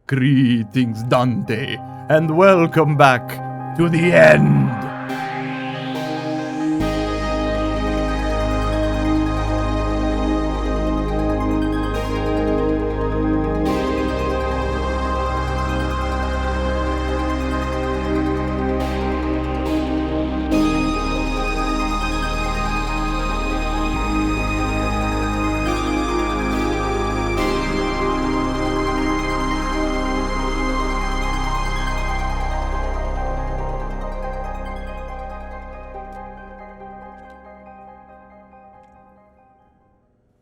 Greetings, Dante, and welcome back to the end.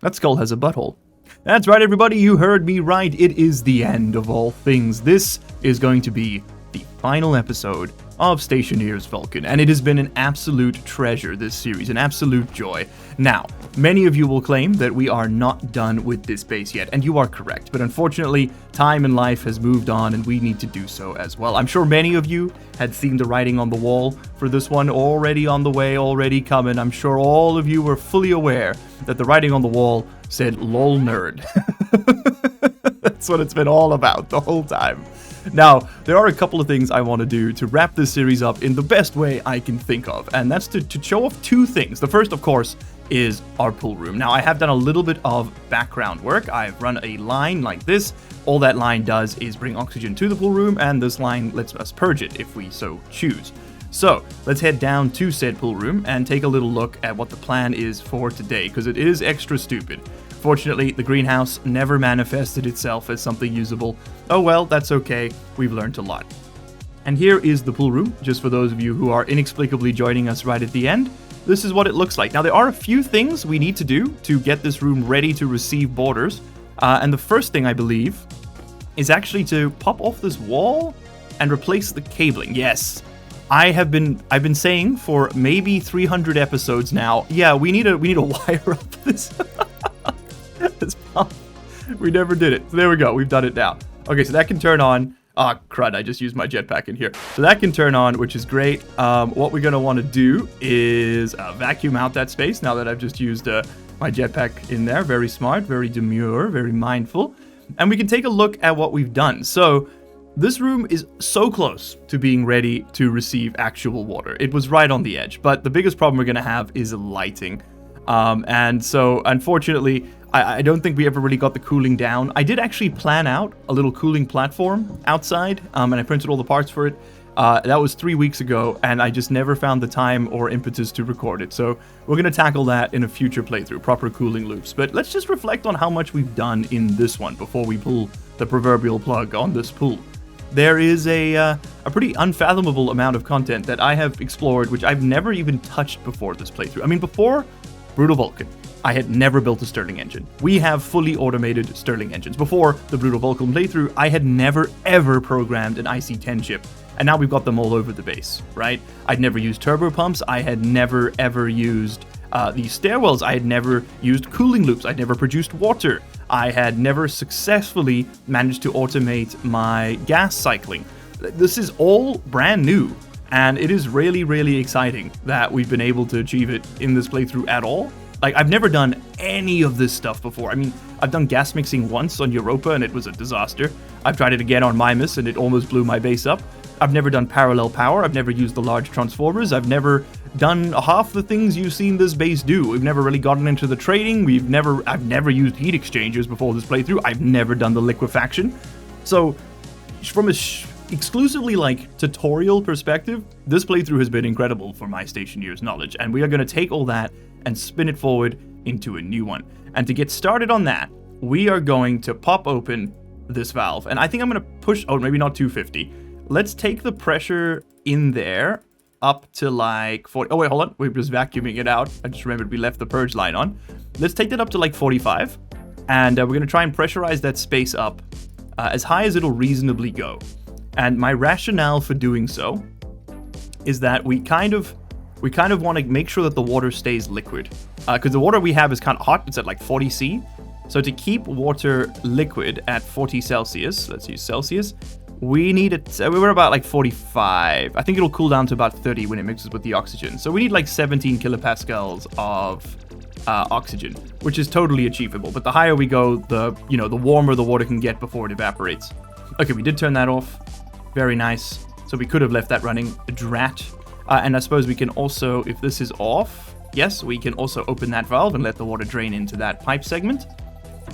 That skull has a butthole. That's right, everybody, you heard me right. It is the end of all things. This is going to be the final episode of Stationeers Vulcan, and it has been an absolute treasure, this series, an absolute joy. Now, many of you will claim that we are not done with this base yet, and you are correct, but unfortunately, time and life has moved on, and we need to do so as well. I'm sure many of you had seen the writing on the wall for this one, already on the way, already coming. I'm sure all of you were fully aware that the writing on the wall said, "Lol nerd." That's what it's been all about the whole time. Now, there are a couple of things I want to do to wrap this series up in the best way I can think of, and that's to show off two things. The first, of course, is our pool room. Now, I have done a little bit of background work. I've run a line like this. All that line does is bring oxygen to the pool room, and this line lets us purge it if we so choose. So, let's head down to said pool room and take a little look at what the plan is for today, because it is extra stupid. Fortunately, the greenhouse never manifested itself as something usable. Oh well, that's okay. We've learned a lot. And here is the pool room, just for those of you who are inexplicably joining us right at the end. This is what it looks like. Now, there are a few things we need to do to get this room ready to receive boarders. And the first thing, I believe, is actually to pop off this wall and replace the cabling. Yes, I've been saying for maybe 300 episodes now, yeah, we need to wire up this. We never did it. So there we go. We've done it now. Okay, so that can turn on. Ah, crud, I just used my jetpack in here. So that can turn on, which is great. What we're going to want to do is vacuum out that space now that I've just used my jetpack in there. Very smart, very demure, very mindful. And we can take a look at what we've done. So this room is so close to being ready to receive actual water. It was right on the edge. But the biggest problem we're going to have is lighting. And so, unfortunately, I don't think we ever really got the cooling down. I did actually plan out a little cooling platform outside, and I printed all the parts for it. That was 3 weeks ago, and I just never found the time or impetus to record it. So we're going to tackle that in a future playthrough, proper cooling loops. But let's just reflect on how much we've done in this one before we pull the proverbial plug on this pool. There is a pretty unfathomable amount of content that I have explored, which I've never even touched before this playthrough. I mean, before Brutal Vulcan, I had never built a Stirling engine. We have fully automated Stirling engines. Before the Brutal Vulcan playthrough, I had never ever programmed an IC-10 ship. And now we've got them all over the base, right? I'd never used turbo pumps. I had never ever used these stairwells. I had never used cooling loops. I'd never produced water. I had never successfully managed to automate my gas cycling. This is all brand new. And it is really, really exciting that we've been able to achieve it in this playthrough at all. Like, I've never done any of this stuff before. I mean, I've done gas mixing once on Europa, and it was a disaster. I've tried it again on Mimas, and it almost blew my base up. I've never done parallel power. I've never used the large transformers. I've never done half the things you've seen this base do. We've never really gotten into the trading. I've never used heat exchangers before this playthrough. I've never done the liquefaction. So, from a exclusively tutorial perspective, this playthrough has been incredible for my Stationeers knowledge, and we are going to take all that and spin it forward into a new one. And to get started on that, we are going to pop open this valve, and I think I'm going to push, maybe not 250. Let's take the pressure in there up to 40. Oh wait, hold on, we're just vacuuming it out. I just remembered we left the purge line on. Let's take that up to 45, and we're going to try and pressurize that space up as high as it'll reasonably go. And my rationale for doing so is that we kind of want to make sure that the water stays liquid. Because the water we have is kind of hot. It's at 40 C. So to keep water liquid at 40 Celsius, let's use Celsius, we need it, we're about 45. I think it'll cool down to about 30 when it mixes with the oxygen. So we need 17 kilopascals of oxygen, which is totally achievable. But the higher we go, the warmer the water can get before it evaporates. Okay, we did turn that off. Very nice. So we could have left that running. Drat. And I suppose we can also, if this is off, yes, we can also open that valve and let the water drain into that pipe segment.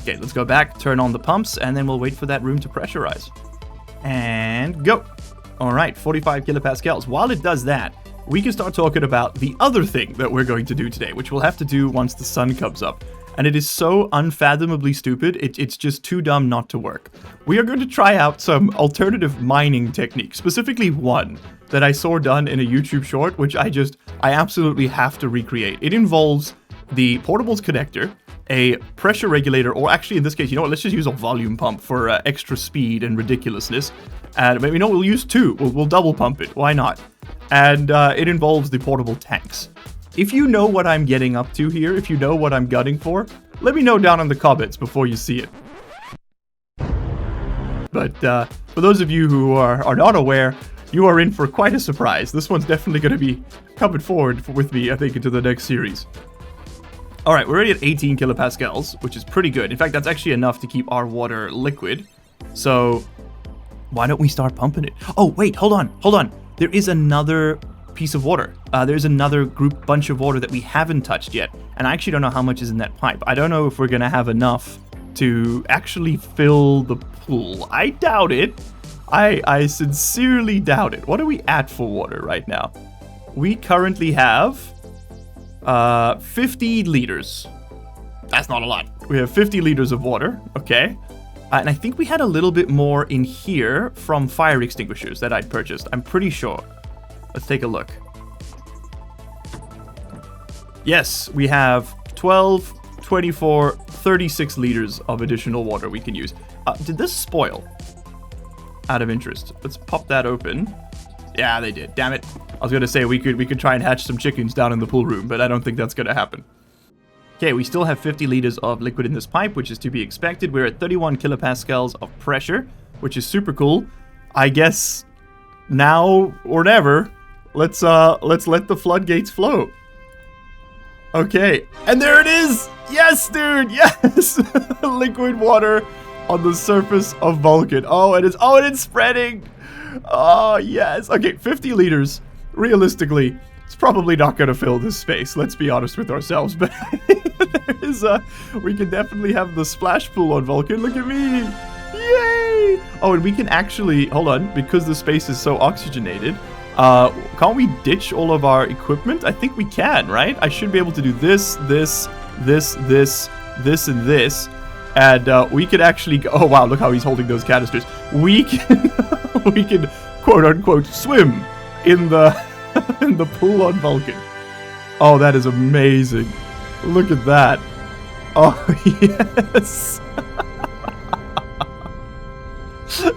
Okay, let's go back, turn on the pumps, and then we'll wait for that room to pressurize. And go. All right, 45 kilopascals. While it does that, we can start talking about the other thing that we're going to do today, which we'll have to do once the sun comes up. And it is so unfathomably stupid, it's just too dumb not to work. We are going to try out some alternative mining techniques, specifically one that I saw done in a YouTube short, which I absolutely have to recreate. It involves the portables connector, a pressure regulator, or actually in this case, you know what, let's just use a volume pump for extra speed and ridiculousness. And maybe no, we'll use two. We'll double pump it. Why not? And it involves the portable tanks. If you know what I'm getting up to here, if you know what I'm gunning for, let me know down in the comments before you see it. But for those of you who are not aware, you are in for quite a surprise. This one's definitely going to be coming forward with me, I think, into the next series. All right, we're already at 18 kilopascals, which is pretty good. In fact, that's actually enough to keep our water liquid. So why don't we start pumping it? Oh, wait, hold on. There is another piece of water. There's another bunch of water that we haven't touched yet. And I actually don't know how much is in that pipe. I don't know if we're going to have enough to actually fill the pool. I doubt it. I sincerely doubt it. What are we at for water right now? We currently have 50 liters. That's not a lot. We have 50 liters of water. Okay. And I think we had a little bit more in here from fire extinguishers that I'd purchased. I'm pretty sure. Let's take a look. Yes, we have 12, 24, 36 liters of additional water we can use. Did this spoil? Out of interest. Let's pop that open. Yeah, they did. Damn it. I was going to say we could try and hatch some chickens down in the pool room, but I don't think that's going to happen. Okay, we still have 50 liters of liquid in this pipe, which is to be expected. We're at 31 kilopascals of pressure, which is super cool. I guess now or never, let's let the floodgates flow. Okay, and there it is. Yes, dude. Yes, liquid water on the surface of Vulcan. Oh, it's spreading. Oh, yes. Okay, 50 liters. Realistically, it's probably not going to fill this space. Let's be honest with ourselves. But there is we can definitely have the splash pool on Vulcan. Look at me. Yay. Oh, and we can actually, hold on, because the space is so oxygenated, can't we ditch all of our equipment? I think we can, right? I should be able to do this, and this. And we could actually go, oh wow, look how he's holding those canisters. We can quote unquote swim in the in the pool on Vulcan. Oh, that is amazing. Look at that. Oh yes.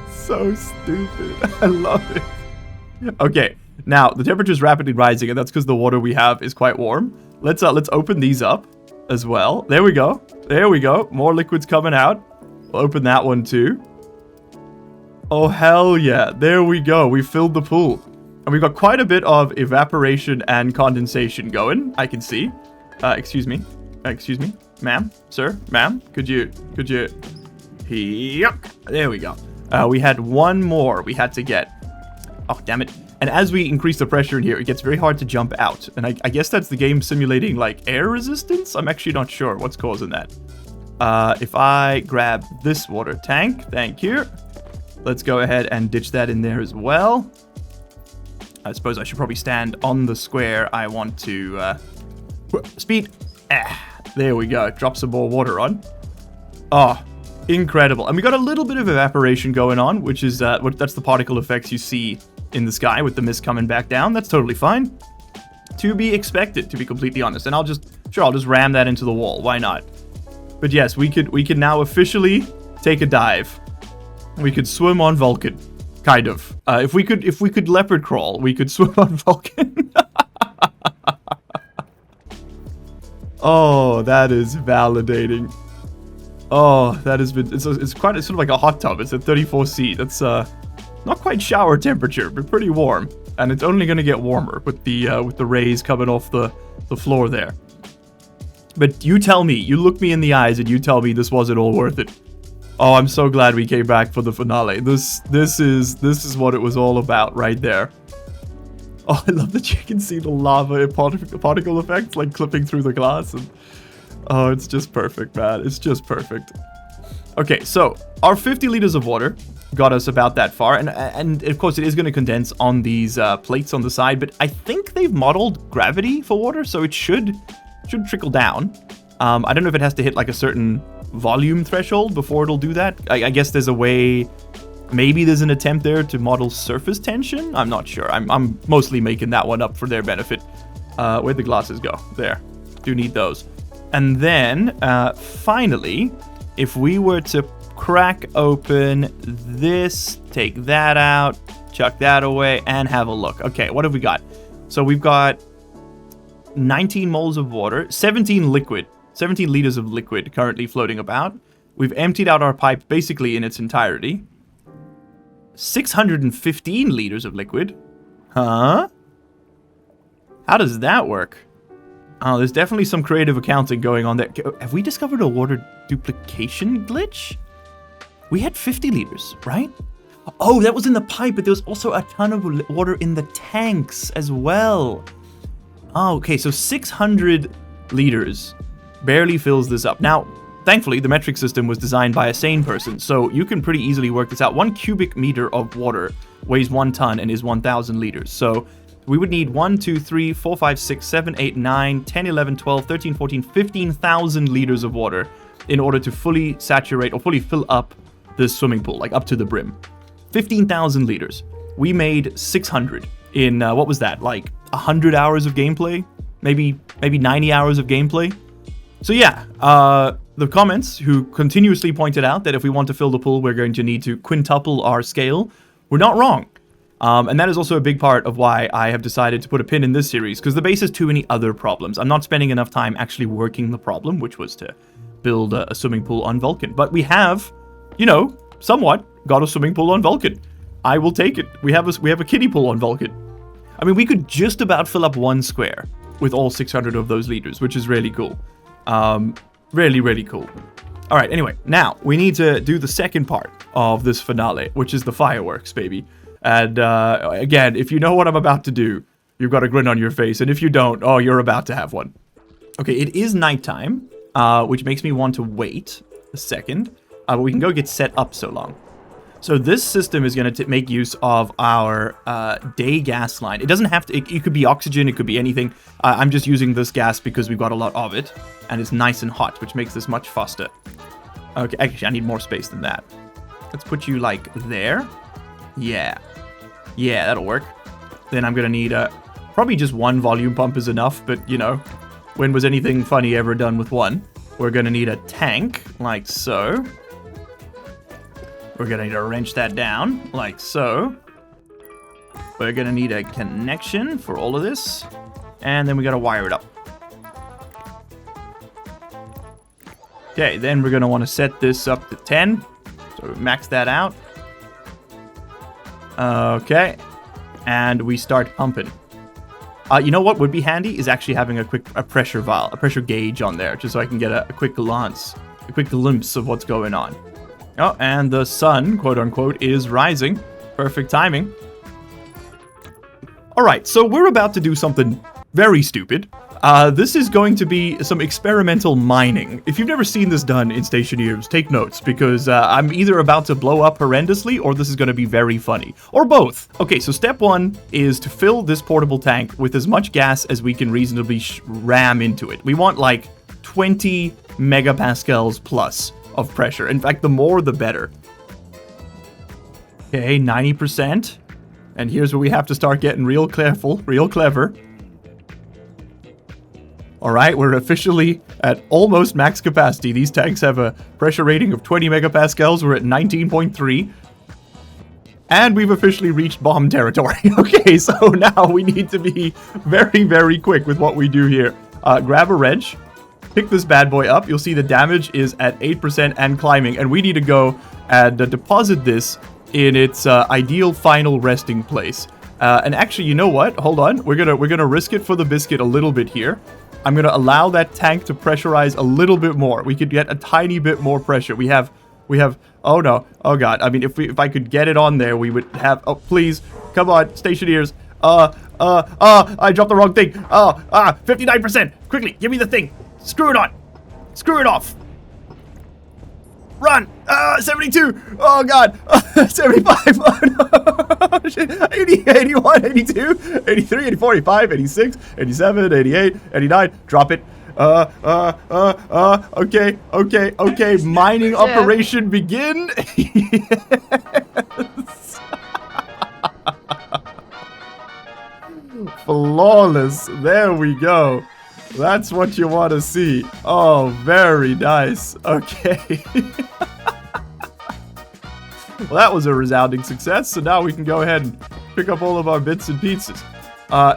So stupid. I love it. Okay, now the temperature is rapidly rising, and that's because the water we have is quite warm. Let's open these up as well. There we go. There we go. More liquids coming out. We'll open that one too. Oh, hell yeah. There we go. We filled the pool. And we've got quite a bit of evaporation and condensation going, I can see. Excuse me. Excuse me. Ma'am? Sir? Ma'am? Could you... Yuck. There we go. We had one more we had to get. Oh, damn it. And as we increase the pressure in here, it gets very hard to jump out. And I guess that's the game simulating, like, air resistance? I'm actually not sure what's causing that. If I grab this water tank, thank you. Let's go ahead and ditch that in there as well. I suppose I should probably stand on the square I want to... speed. There we go. Drop some more water on. Oh, incredible. And we got a little bit of evaporation going on, which is... that's the particle effects you see in the sky with the mist coming back down. That's totally fine. To be expected, to be completely honest. And I'll just ram that into the wall. Why not? But yes, we could now officially take a dive. We could swim on Vulcan. Kind of. If we could leopard crawl, we could swim on Vulcan. Oh, that is validating. Oh, that has been... It's sort of like a hot tub. It's at 34°C. That's not quite shower temperature, but pretty warm. And it's only going to get warmer with the rays coming off the floor there. But you tell me, you look me in the eyes and you tell me this wasn't all worth it. Oh, I'm so glad we came back for the finale. This is what it was all about right there. Oh, I love that you can see the lava particle effects like clipping through the glass. And oh, it's just perfect, man. It's just perfect. Okay, so our 50 liters of water got us about that far. And of course, it is going to condense on these plates on the side. But I think they've modeled gravity for water, so it should trickle down. I don't know if it has to hit like a certain volume threshold before it'll do that. I guess there's a way. Maybe there's an attempt there to model surface tension. I'm not sure. I'm mostly making that one up for their benefit. Where'd the glasses go? There. Do need those. And then, finally, if we were to crack open this, take that out, chuck that away, and have a look. Okay, what have we got? So we've got 19 moles of water, 17 liters of liquid currently floating about. We've emptied out our pipe basically in its entirety. 615 liters of liquid. Huh? How does that work? Oh, there's definitely some creative accounting going on there. Have we discovered a water duplication glitch? We had 50 liters, right? Oh, that was in the pipe, but there was also a ton of water in the tanks as well. Oh, okay, so 600 liters barely fills this up. Now, thankfully, the metric system was designed by a sane person, so you can pretty easily work this out. 1 cubic meter of water weighs 1 ton and is 1,000 liters. So we would need 1, 2, 3, 4, 5, 6, 7, 8, 9, 10, 11, 12, 13, 14, 15,000 liters of water in order to fully saturate or fully fill up this swimming pool, like up to the brim. 15,000 liters. We made 600 in, what was that, like 100 hours of gameplay? Maybe 90 hours of gameplay? So yeah, the comments who continuously pointed out that if we want to fill the pool, we're going to need to quintuple our scale, were not wrong. And that is also a big part of why I have decided to put a pin in this series, because the base has too many other problems. I'm not spending enough time actually working the problem, which was to build a swimming pool on Vulcan. But we have, you know, somewhat got a swimming pool on Vulcan. I will take it. We have a kiddie pool on Vulcan. I mean, we could just about fill up 1 square with all 600 of those liters, which is really cool. Really, really cool. All right, anyway, now we need to do the second part of this finale, which is the fireworks, baby. And again, if you know what I'm about to do, you've got a grin on your face. And if you don't, oh, you're about to have one. Okay, it is nighttime, which makes me want to wait a second. But we can go get set up so long. So this system is going to make use of our day gas line. It doesn't have to, it could be oxygen, it could be anything. I'm just using this gas because we've got a lot of it. And it's nice and hot, which makes this much faster. Okay, actually, I need more space than that. Let's put you, like, there. Yeah. Yeah, that'll work. Then I'm going to need, probably just 1 volume pump is enough. But, you know, when was anything funny ever done with 1? We're going to need a tank, like so. We're going to need to wrench that down, like so. We're going to need a connection for all of this. And then we got to wire it up. Okay, then we're going to want to set this up to 10. So max that out. Okay. And we start pumping. You know what would be handy is actually having a pressure vial, a pressure gauge on there, just so I can get a quick glimpse of what's going on. Oh, and the sun, quote unquote, is rising. Perfect timing. All right, so we're about to do something very stupid. This is going to be some experimental mining. If you've never seen this done in Stationeers, take notes, because I'm either about to blow up horrendously, or this is going to be very funny. Or both. Okay, so step 1 is to fill this portable tank with as much gas as we can reasonably ram into it. We want like 20 megapascals plus of pressure. In fact, the more, the better. Okay, 90%. And here's where we have to start getting real careful, real clever. Alright, we're officially at almost max capacity. These tanks have a pressure rating of 20 megapascals. We're at 19.3. And we've officially reached bomb territory. Okay, so now we need to be very, very quick with what we do here. Grab a wrench. Pick this bad boy up. You'll see the damage is at 8% and climbing. And we need to go and deposit this in its ideal final resting place. And actually, you know what? Hold on. We're gonna risk it for the biscuit a little bit here. I'm gonna allow that tank to pressurize a little bit more. We could get a tiny bit more pressure. We have We have, oh no, oh god. I mean, if I could get it on there, we would have, oh, please, come on, Stationeers. I dropped the wrong thing. 59%. Quickly, give me the thing. Screw it on. Screw it off. Run. 72. Oh god. 75. Oh no. Shit. 80, 81, 82, 83, 84, 85, 86, 87, 88, 89. Drop it. Okay. Mining operation begin. Yes. Flawless. There we go. That's what you want to see. Oh, very nice. Okay. Well, that was a resounding success. So now we can go ahead and pick up all of our bits and pieces.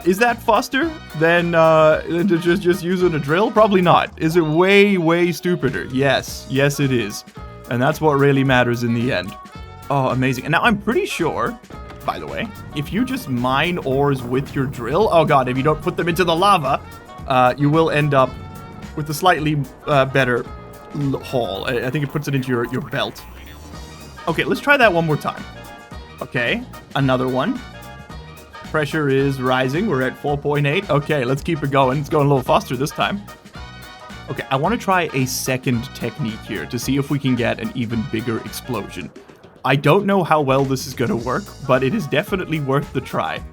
Is that faster than to just using a drill? Probably not. Is it way stupider? Yes. Yes, it is. And that's what really matters in the end. Oh, amazing. And now I'm pretty sure, by the way, if you just mine ores with your drill, oh god, if you don't put them into the lava, you will end up with a slightly better haul. I think it puts it into your belt. Okay, let's try that one more time. Okay, another one. Pressure is rising. We're at 4.8. Okay, let's keep it going. It's going a little faster this time. Okay, I want to try a second technique here to see if we can get an even bigger explosion. I don't know how well this is going to work, but it is definitely worth the try.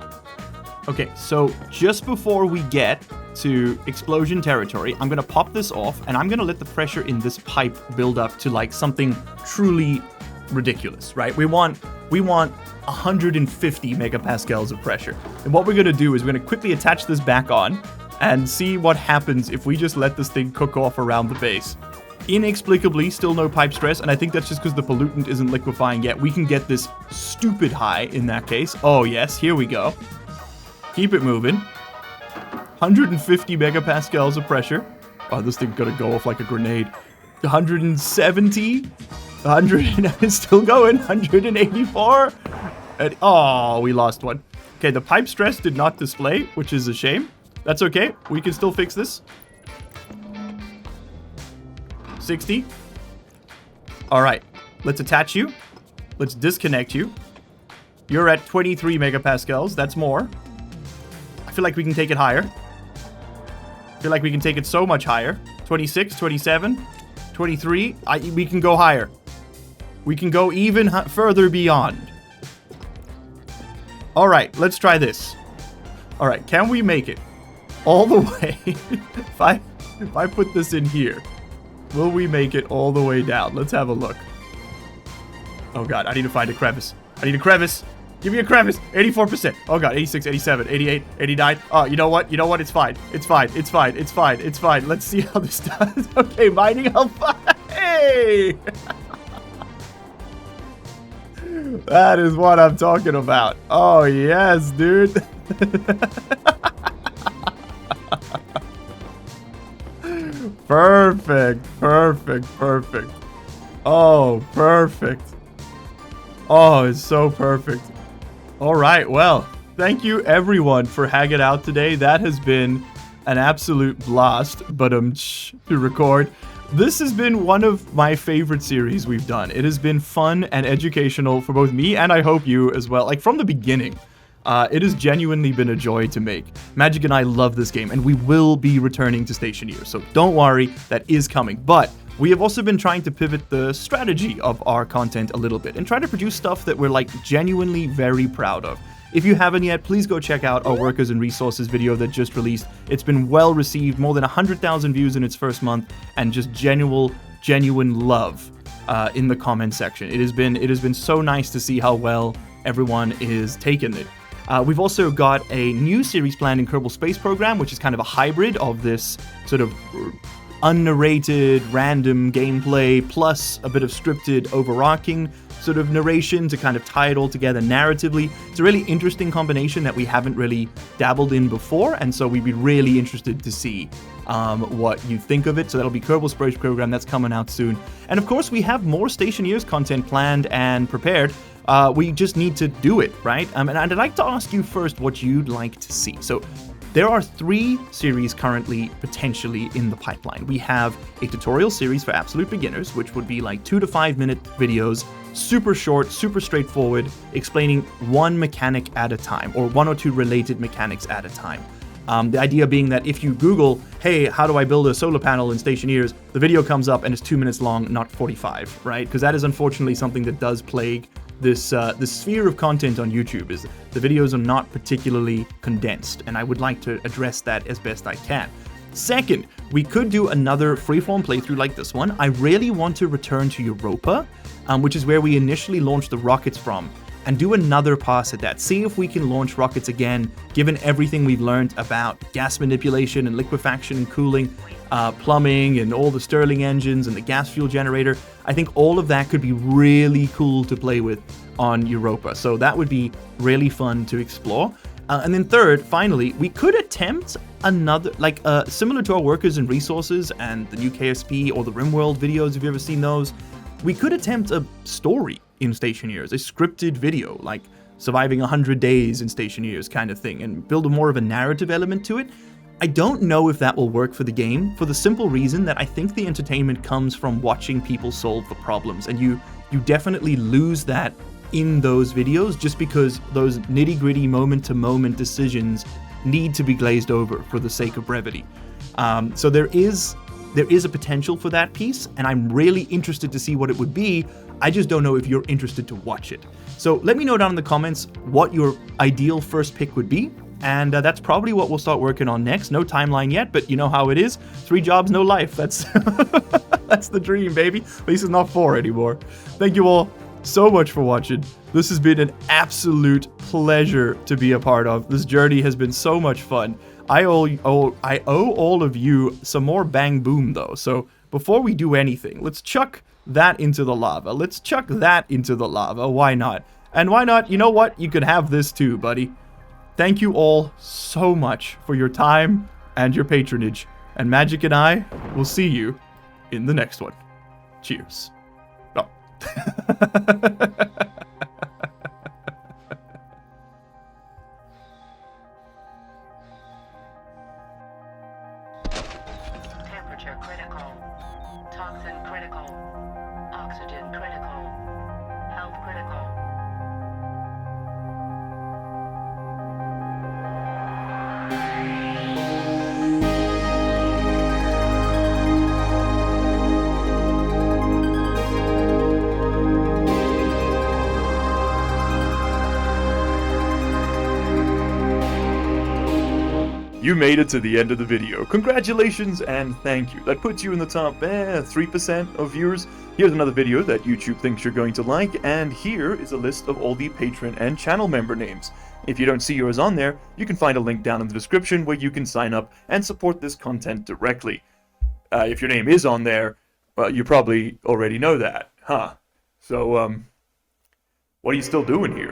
Okay, so just before we get to explosion territory, I'm going to pop this off, and I'm going to let the pressure in this pipe build up to like something truly ridiculous, right? We want 150 megapascals of pressure. And what we're going to do is we're going to quickly attach this back on and see what happens if we just let this thing cook off around the base. Inexplicably, still no pipe stress, and I think that's just because the pollutant isn't liquefying yet. We can get this stupid high in that case. Oh yes, here we go. Keep it moving. 150 megapascals of pressure. Oh, this thing's gonna go off like a grenade. 170. 100. It's still going. 184. And, oh, we lost one. Okay, the pipe stress did not display, which is a shame. That's okay. We can still fix this. 60. All right. Let's attach you. Let's disconnect you. You're at 23 megapascals. That's more. I feel like we can take it higher. I feel like we can take it so much higher. 26, 27, 23. We can go higher. We can go even further beyond. All right, let's try this. All right, can we make it all the way? If I put this in here, will we make it all the way down? Let's have a look. Oh god, I need to find a crevice. I need a crevice. Give me a crevice. 84%. Oh god, 86, 87, 88, 89. Oh, you know what? You know what? It's fine. It's fine. It's fine. It's fine. It's fine. Let's see how this does. Okay, mining alpha. Hey! That is what I'm talking about. Oh, yes, dude. Perfect. Oh, perfect. Oh, it's so perfect. All right, well, thank you everyone for hanging out today. That has been an absolute blast, but to record. This has been one of my favorite series we've done. It has been fun and educational for both me and I hope you as well. Like from the beginning, it has genuinely been a joy to make. Magic and I love this game, and we will be returning to Stationeers, so don't worry, that is coming. But we have also been trying to pivot the strategy of our content a little bit and try to produce stuff that we're like genuinely very proud of. If you haven't yet, please go check out our Workers and Resources video that just released. It's been well received, more than 100,000 views in its first month, and just genuine love in the comment section. It has been so nice to see how well everyone is taking it. We've also got a new series planned in Kerbal Space Program, which is kind of a hybrid of this sort of unnarrated, random gameplay, plus a bit of scripted, overarching sort of narration to kind of tie it all together narratively. It's a really interesting combination that we haven't really dabbled in before, and so we'd be really interested to see what you think of it. So that'll be Kerbal Space Program, that's coming out soon. And of course, we have more Stationeers content planned and prepared. We just need to do it, right? And I'd like to ask you first what you'd like to see. So There are 3 series currently potentially in the pipeline. We have a tutorial series for absolute beginners, which would be like 2 to 5 minute videos, super short, super straightforward, explaining one mechanic at a time, or 1 or 2 related mechanics at a time. The idea being that if you Google, hey, how do I build a solar panel in Stationeers, the video comes up and it's 2 minutes long, not 45, right? Because that is unfortunately something that does plague this sphere of content on YouTube, is the videos are not particularly condensed, and I would like to address that as best I can. Second, we could do another freeform playthrough like this one. I really want to return to Europa, which is where we initially launched the rockets from, and do another pass at that. See if we can launch rockets again, given everything we've learned about gas manipulation and liquefaction and cooling, plumbing and all the Stirling engines and the gas fuel generator. I think all of that could be really cool to play with on Europa. So that would be really fun to explore. And then third, finally, we could attempt another, like similar to our workers and resources and the new KSP or the RimWorld videos, if you've ever seen those, we could attempt a story in Stationeers, a scripted video, like surviving 100 days in Stationeers kind of thing, and build more of a narrative element to it. I don't know if that will work for the game, for the simple reason that I think the entertainment comes from watching people solve the problems, and you definitely lose that in those videos just because those nitty-gritty moment-to-moment decisions need to be glazed over for the sake of brevity. So there is a potential for that piece, and I'm really interested to see what it would be. I just don't know if you're interested to watch it. So let me know down in the comments what your ideal first pick would be, and that's probably what we'll start working on next. No timeline yet, but you know how it is. 3 jobs, no life. That's that's the dream, baby. At least it's not 4 anymore. Thank you all so much for watching. This has been an absolute pleasure to be a part of. This journey has been so much fun. I owe all of you some more bang boom though. So before we do anything, let's chuck that into the lava. Let's chuck that into the lava. Why not? And why not? You know what? You could have this too, buddy. Thank you all so much for your time and your patronage. And Magic and I will see you in the next one. Cheers. Oh. Temperature critical. Toxin critical. Oxygen critical. Health critical. You made it to the end of the video. Congratulations and thank you. That puts you in the top 3% of viewers. Here's another video that YouTube thinks you're going to like, and here is a list of all the patron and channel member names. If you don't see yours on there, you can find a link down in the description where you can sign up and support this content directly. If your name is on there, well, you probably already know that, huh? So, what are you still doing here?